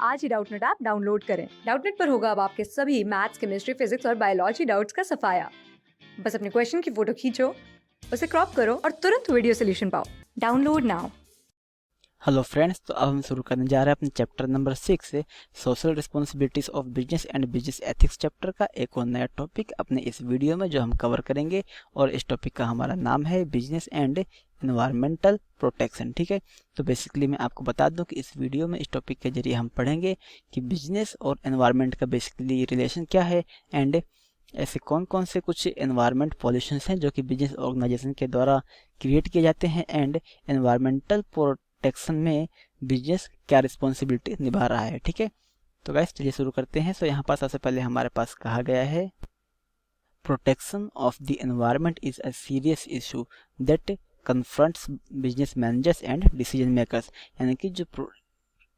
आज ही Doubtnut app download करें। Doubtnut पर होगा अब आपके सभी मैथ्स, केमिस्ट्री, फिजिक्स और बायोलॉजी डाउट्स का सफाया। बस अपने क्वेश्चन की फोटो खींचो, उसे क्रॉप करो और तुरंत वीडियो सोल्यूशन पाओ। Download now. हेलो फ्रेंड्स, तो अब हम शुरू करने जा रहे हैं अपने चैप्टर नंबर 6 से social responsibilities of business and business ethics chapter का एक और नया टॉपिक अपने इस वीडियो में जो हम कवर करेंगे। और इस टॉपिक का हमारा नाम है बिजनेस एंड एनवायरमेंटल प्रोटेक्शन। ठीक है, तो बेसिकली मैं आपको बता दूं कि इस वीडियो में इस टॉपिक के जरिए हम पढ़ेंगे कि बिजनेस और एनवायरमेंट का बेसिकली रिलेशन क्या है एंड ऐसे कौन कौन से कुछ एनवायरमेंट पॉल्यूशंस हैं जो कि बिजनेस ऑर्गेनाइजेशन के द्वारा क्रिएट किए जाते हैं एंड एनवायरमेंटल प्रोटेक्शन में बिजनेस क्या रिस्पॉन्सिबिलिटी निभा रहा है। ठीक है, तो गाइस चलिए शुरू करते हैं। सो यहाँ पर सबसे पहले हमारे पास कहा गया है protection of the environment is a serious issue that confronts business managers and decision makers. यानी कि जो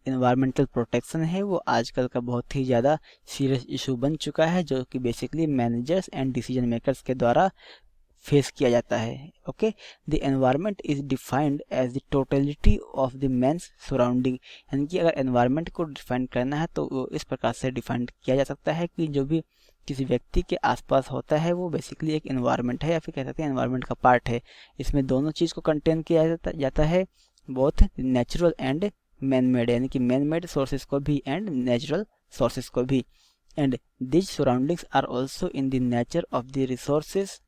एनवायरमेंटल प्रोटेक्शन है वो आजकल का बहुत ही ज़्यादा सीरियस इशू बन चुका है जो कि basically managers and decision makers के द्वारा फेस किया जाता है। Okay, the environment is defined as the totality of the man's surrounding. यानी कि अगर एनवायरनमेंट को डिफाइन करना है तो वो इस प्रकार से डिफाइन किया जा सकता है कि जो भी किसी व्यक्ति के आसपास होता है वो बेसिकली एक एनवायरनमेंट है या फिर कह सकते हैं एनवायरनमेंट का पार्ट है। इसमें दोनों चीज़ को कंटेन किया जाता है, both natural and man made, यानी कि मैन मेड सोर्सेज को भी एंड नेचुरल सोर्सेज को भी। And these surroundings are also in the nature of the resources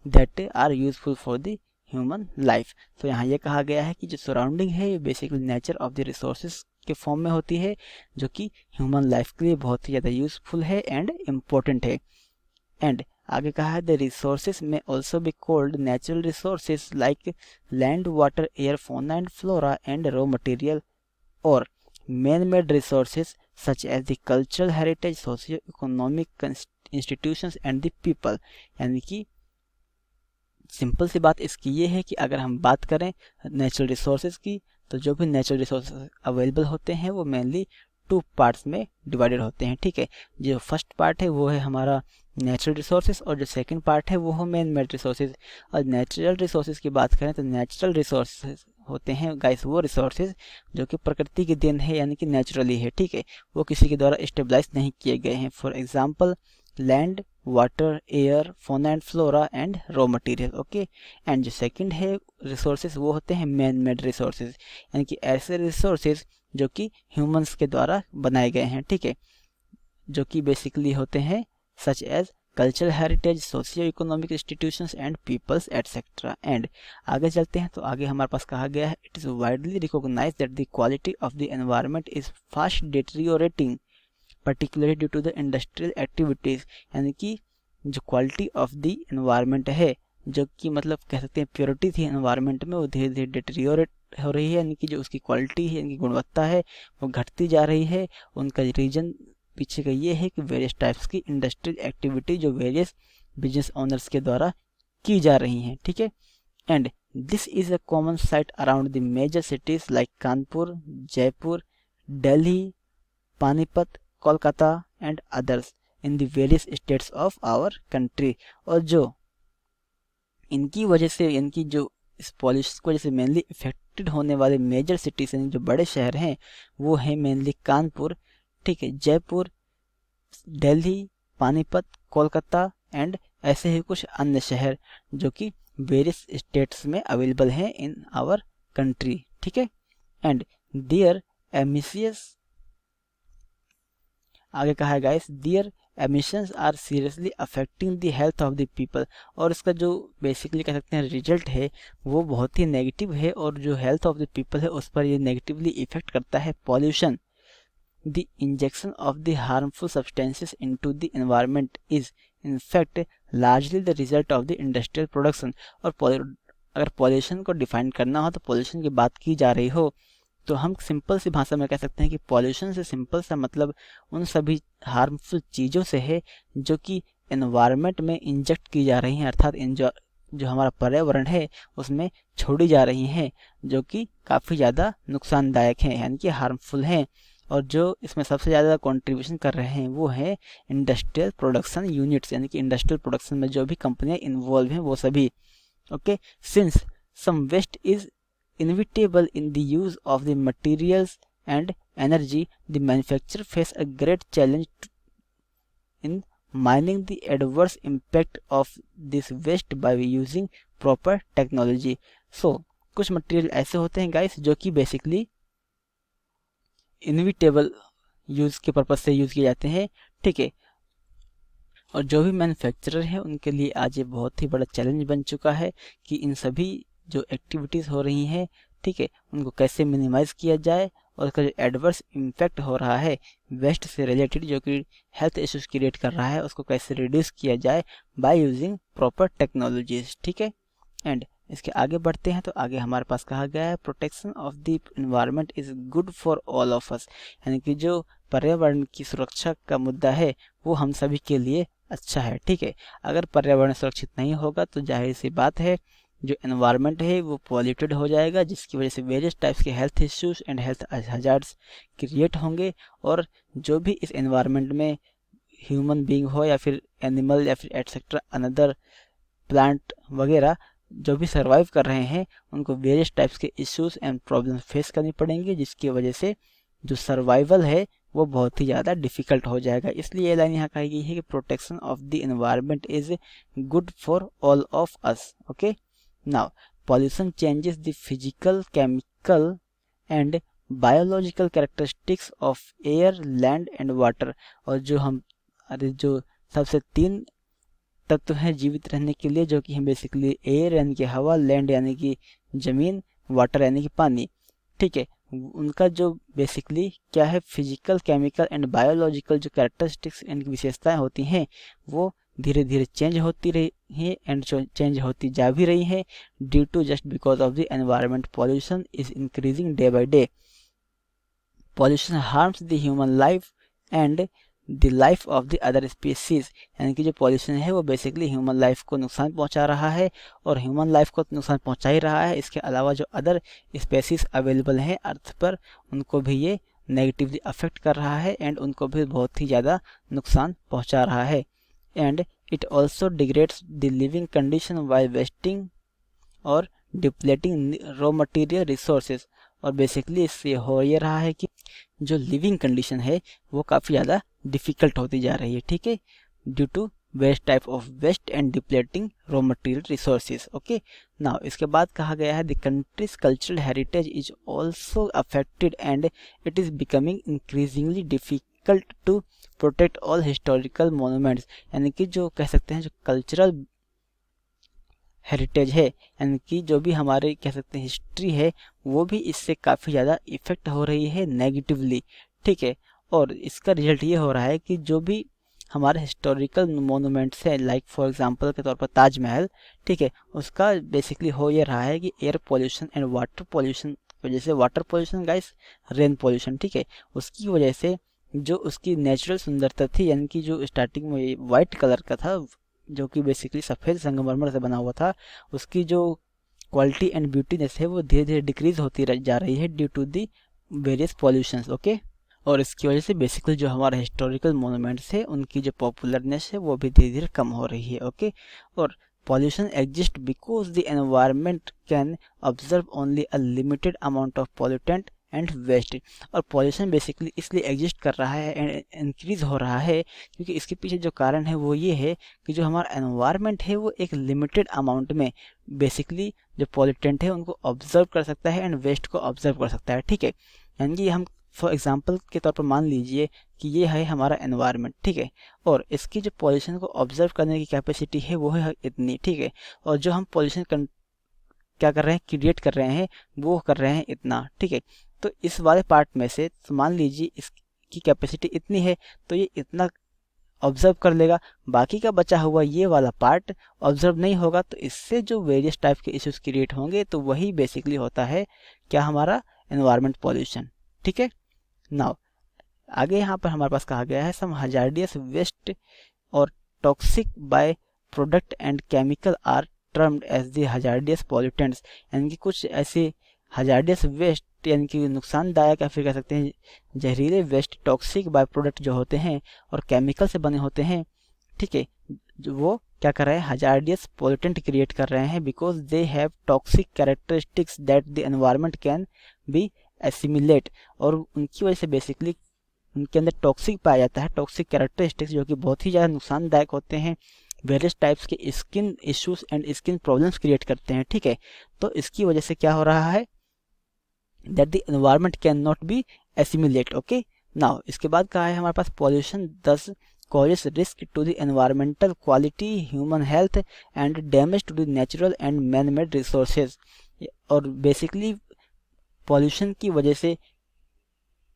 that are useful for the human life. तो यहाँ ये कहा गया है कि जो सराउंडिंग है ये basically nature of the resources के फॉर्म में होती है जो कि ह्यूमन लाइफ के लिए बहुत ही ज़्यादा यूजफुल है एंड इम्पोर्टेंट है। एंड आगे कहा है the resources may also be called natural resources like land, water, air, fauna and flora and raw material, और man made resources such as the cultural heritage, socio economic institutions and the people. यानी कि simple सी बात इसकी ये है कि अगर हम बात करें नेचुरल रिसोर्सेज की तो जो भी नेचुरल रिसोर्सेज अवेलेबल होते हैं वो मेनली टू पार्ट्स में डिवाइडेड होते हैं। ठीक है, जो फर्स्ट पार्ट है वो है हमारा नेचुरल रिसोर्सेज और जो सेकंड पार्ट है वो है मैन मेड रिसोर्सेज। और नेचुरल रिसोर्सेज की बात करें तो नेचुरल रिसोर्सेज होते हैं गाइस वो रिसोर्सेज जो कि प्रकृति की देन है, यानी कि नेचुरली है। ठीक है, वो किसी के द्वारा स्टेबलाइज नहीं किए गए हैं। For example land, water, air, fauna and flora and raw material. Okay, and जो सेकंड है रिसोर्सेज वो होते हैं मैन मेड रिसोर्सेज, यानी कि ऐसे रिसोर्सेज जो कि ह्यूमंस के द्वारा बनाए गए हैं। ठीक है, जो कि बेसिकली होते हैं such as cultural heritage, socio economic institutions and peoples etcetera. And आगे चलते हैं तो आगे हमारे पास कहा गया है it is widely recognised that the quality of the environment is fast deteriorating particularly due to the industrial activities। यानी कि जो क्वालिटी ऑफ द एनवायरनमेंट है जो कि मतलब कह सकते हैं प्योरिटी थी एनवायरनमेंट में वो धीरे धीरे डिटेरियोरेट हो रही है, यानी कि जो उसकी क्वालिटी है, यानी कि गुणवत्ता है वो घटती जा रही है। उनका रीजन पीछे का ये है कि वेरियस टाइप्स की इंडस्ट्रियल एक्टिविटी जो वेरियस बिजनेस ओनर्स के द्वारा की जा रही हैं। ठीक है, and this is a common sight around the major cities like Kanpur, Jaipur, Delhi, Panipat, Kolkata and others in the various states of our country. और जो इनकी वजह से इनकी जो इस पॉल्यूशन की वजह से मेनली इफेक्टेड होने वाले मेजर सिटीज यानी जो बड़े शहर हैं वो हैं मेनली कानपुर, ठीक है, जयपुर, दिल्ली, पानीपत, कोलकाता एंड ऐसे ही कुछ अन्य शहर जो कि वेरियस स्टेट्स में अवेलेबल हैं इन आवर कंट्री। ठीक है, एंड देयर एमिसियस आगे कहा है guys their emissions are seriously affecting the health of the people. और इसका जो बेसिकली कह सकते हैं रिजल्ट है वो बहुत ही नेगेटिव है और जो हेल्थ ऑफ द पीपल है उस पर ये नेगेटिवली इफेक्ट करता है। Pollution, the injection of the harmful substances into the environment is in fact largely the result of the industrial production. और अगर पॉल्यूशन को डिफाइन करना हो तो पॉल्यूशन की बात की जा रही हो तो हम सिंपल सी भाषा में कह सकते हैं कि पॉल्यूशन से सिंपल सा मतलब उन सभी हार्मफुल चीज़ों से है जो कि एनवायरनमेंट में इंजेक्ट की जा रही हैं, अर्थात जो हमारा पर्यावरण है उसमें छोड़ी जा रही हैं जो कि काफ़ी ज़्यादा नुकसानदायक हैं, यानी कि हार्मफुल हैं। और जो इसमें सबसे ज़्यादा कंट्रीब्यूशन कर रहे हैं वो है इंडस्ट्रियल प्रोडक्शन यूनिट्स, यानी कि इंडस्ट्रियल प्रोडक्शन में जो भी कंपनियाँ इन्वॉल्व हैं वो सभी। Okay, since some waste is inevitable in the use of the materials and energy, the manufacturer face a great challenge in mining the adverse impact of this waste by using proper technology. So कुछ material ऐसे होते हैं guys जो कि basically inevitable use के purpose से use किए जाते हैं, ठीक है। और जो भी मैन्युफैक्चरर हैं उनके लिए आज ये बहुत ही बड़ा चैलेंज बन चुका है कि इन सभी जो एक्टिविटीज़ हो रही हैं, ठीक है, उनको कैसे मिनिमाइज़ किया जाए और उसका जो एडवर्स इम्पैक्ट हो रहा है वेस्ट से रिलेटेड जो कि हेल्थ इश्यूज क्रिएट कर रहा है उसको कैसे रिड्यूस किया जाए बाय यूजिंग प्रॉपर टेक्नोलॉजीज, ठीक है। एंड इसके आगे बढ़ते हैं तो आगे हमारे पास कहा गया है protection of the environment is good for all of us, यानी कि जो पर्यावरण की सुरक्षा का मुद्दा है वो हम सभी के लिए अच्छा है, ठीक है। अगर पर्यावरण सुरक्षित नहीं होगा तो जाहिर सी बात है जो एनवायरनमेंट है वो पॉल्यूटेड हो जाएगा, जिसकी वजह से वेरियस टाइप्स के health issues and health hazards create होंगे। और जो भी इस एनवायरनमेंट में ह्यूमन बीइंग हो या फिर एनिमल या फिर एटसेट्रा अनदर प्लांट वगैरह जो भी सर्वाइव कर रहे हैं उनको वेरियस टाइप्स के इश्यूज एंड प्रॉब्लम्स फेस करनी पड़ेंगी, जिसकी वजह से जो सर्वाइवल है वो बहुत ही ज़्यादा डिफ़िकल्ट हो जाएगा। इसलिए ये लाइन यहाँ कही गई है कि protection of the environment is good for all of us, okay. Now pollution changes the physical, chemical and biological characteristics of air, land and water. और जो सबसे 3 तत्व हैं जीवित रहने के लिए, जो कि हम बेसिकली एयर यानी कि हवा, लैंड यानी कि ज़मीन, वाटर यानी कि पानी, ठीक है। उनका जो बेसिकली क्या है फिजिकल, केमिकल एंड बायोलॉजिकल जो कैरेक्टरिस्टिक्स एंड विशेषताएं होती हैं वो धीरे धीरे चेंज होती रही हैं एंड चेंज होती जा भी रही हैं due to just because of the environment pollution is increasing day by day. Pollution harms the human life and the life of the other species, यानी कि जो पॉल्यूशन है वो बेसिकली ह्यूमन लाइफ को नुकसान पहुंचा रहा है और ह्यूमन लाइफ को नुकसान पहुंचा ही रहा है। इसके अलावा जो अदर स्पीसीज अवेलेबल हैं अर्थ पर उनको भी ये नेगेटिवली अफेक्ट कर रहा है एंड उनको भी बहुत ही ज़्यादा नुकसान पहुंचा रहा है। And it also degrades the living condition while wasting और डिप्लेटिंग रॉ मटेरियल रिसोर्सेज। और बेसिकली इससे हो ये रहा है कि जो लिविंग कंडीशन है वो काफ़ी ज़्यादा डिफ़िकल्ट होती जा रही है, ठीक है, due to waste type of waste and depleting raw material resources, okay. Now इसके बाद कहा गया है the country's cultural heritage is also affected and it is becoming increasingly difficult to protect all historical monuments, यानी कि जो कह सकते हैं जो कल्चरल हेरिटेज है यानी कि जो भी हमारे कह सकते हैं हिस्ट्री है वो भी इससे काफ़ी ज़्यादा इफ़ेक्ट हो रही है नेगेटिवली, ठीक है। और इसका रिजल्ट ये हो रहा है कि जो भी हमारे हिस्टोरिकल मोनूमेंट्स हैं लाइक फॉर एग्जांपल के तौर पर ताजमहल, ठीक है, उसका बेसिकली हो ये रहा है कि air pollution and water pollution की वजह से, water pollution guys rain pollution, ठीक है, उसकी वजह से जो उसकी नेचुरल सुंदरता थी यानी कि जो स्टार्टिंग में वाइट कलर का था जो कि बेसिकली सफ़ेद संगमरमर से बना हुआ था, उसकी जो क्वालिटी एंड ब्यूटीनेस है वो धीरे धीरे डिक्रीज होती जा रही है due to the various pollutions, okay. और इसकी वजह से बेसिकली जो हमारे हिस्टोरिकल मोनूमेंट्स है उनकी जो पॉपुलरनेस है वो भी धीरे धीरे कम हो रही है, ओके। और pollution exist because the environment can observe only a limited amount of pollutant and waste. और पॉल्यूशन बेसिकली इसलिए एग्जिस्ट कर रहा है एंड इंक्रीज हो रहा है क्योंकि इसके पीछे जो कारण है वो ये है कि जो हमारा एनवायरनमेंट है वो एक लिमिटेड अमाउंट में बेसिकली जो पॉल्यूटेंट है उनको ऑब्जर्व कर सकता है एंड वेस्ट को ऑब्जर्व कर सकता है, ठीक है। यानी कि हम फॉर एग्जाम्पल के तौर पर मान लीजिए कि ये है हमारा एनवायरनमेंट, ठीक है, और इसकी जो पॉल्यूशन को ऑब्जर्व करने की कैपेसिटी है वो है इतनी, ठीक है। और जो हम पॉल्यूशन क्या कर रहे हैं क्रिएट कर रहे हैं वो कर रहे हैं इतना, ठीक है। तो इस वाले पार्ट में से तो मान लीजिए इसकी कैपेसिटी इतनी है तो ये इतना ऑब्जर्व कर लेगा, बाकी का बचा हुआ ये वाला पार्ट ऑब्जर्व नहीं होगा, तो इससे जो वेरियस टाइप के इश्यूज क्रिएट होंगे तो वही बेसिकली होता है क्या हमारा एनवायरनमेंट पॉल्यूशन, ठीक है। नाउ आगे यहाँ पर हमारे पास कहा गया है सम हजार्डियस वेस्ट और toxic by product and chemical are termed as the hazardous pollutants, यानी कि कुछ ऐसे हजार्डियस वेस्ट यानी कि नुकसानदायक या फिर कह सकते हैं जहरीले वेस्ट, टॉक्सिक बाय प्रोडक्ट जो होते हैं और केमिकल से बने होते हैं, ठीक है, जो वो क्या कर रहे हैं हजार्डियस पॉल्यूटेंट क्रिएट कर रहे हैं because they have toxic characteristics that the environment can be assimilate, और उनकी वजह से बेसिकली उनके अंदर टॉक्सिक पाया जाता है, टॉक्सिक कैरेक्टरिस्टिक्स जो कि बहुत ही ज़्यादा नुकसानदायक होते हैं, वेरियस टाइप्स के skin issues and skin problems create करते हैं, ठीक है। तो इसकी वजह से क्या हो रहा है, that the environment can not be assimilate, okay. Now इसके बाद कहा है हमारे पास पॉल्यूशन दस causes risk to the environmental quality, human health and damage to the natural and man-made resources। और बेसिकली पॉल्यूशन की वजह से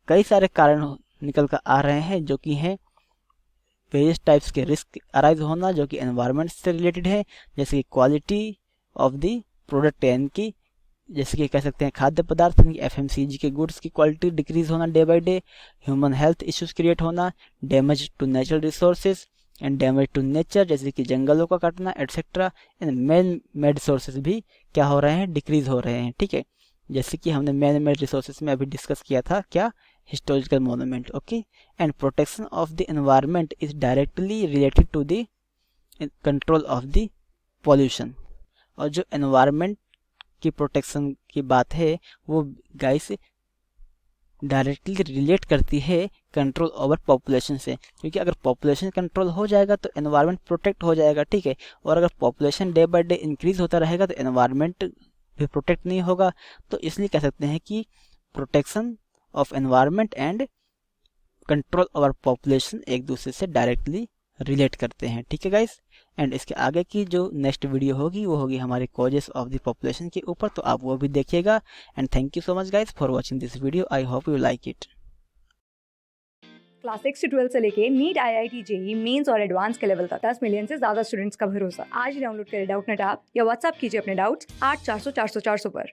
कई सारे कारण निकल कर आ रहे हैं, जो कि हैं वेरियस टाइप्स के रिस्क अराइज होना जो कि एनवायरनमेंट से रिलेटेड है, जैसे कि क्वालिटी ऑफ द प्रोडक्ट यानी कि जैसे कि कह सकते हैं खाद्य पदार्थ यानी FMCG के गुड्स की क्वालिटी डिक्रीज होना day by day, human health issues create होना, damage to natural resources and damage to nature जैसे कि जंगलों का काटना etcetera, and man made resources भी क्या हो रहे हैं, डिक्रीज हो रहे हैं, ठीक है। जैसे कि हमने मैन मेड रिसोर्सेज में अभी डिस्कस किया था क्या, historical monument, okay. And protection of the environment is directly related to the control of the pollution. और जो एनवायरनमेंट की प्रोटेक्शन की बात है वो गाइस डायरेक्टली रिलेट करती है कंट्रोल ओवर पॉपुलेशन से, क्योंकि अगर पॉपुलेशन कंट्रोल हो जाएगा तो एनवायरनमेंट प्रोटेक्ट हो जाएगा, ठीक है। और अगर population day by day increase होता रहेगा तो एनवायरनमेंट भी प्रोटेक्ट नहीं होगा। तो इसलिए कह सकते हैं कि protection of environment and control over population एक दूसरे से डायरेक्टली रिलेट करते हैं, ठीक है गाइस। एंड इसके आगे की जो नेक्स्ट वीडियो होगी वो होगी हमारे कॉजेस ऑफ द पॉपुलेशन के ऊपर, तो आप वो भी देखिएगा। And thank you so much guys for watching this video, I hope you like it. Class 6 से 12 से लेके नीट, IIT, JEE मेंस और एडवांस के लेवल तक 10 मिलियन से ज्यादा स्टूडेंट्स का भरोसा। आज ही डाउनलोड करें डाउटनेट ऐप या व्हाट्सएप कीजिए अपने डाउट्स 8400 400 400 पर।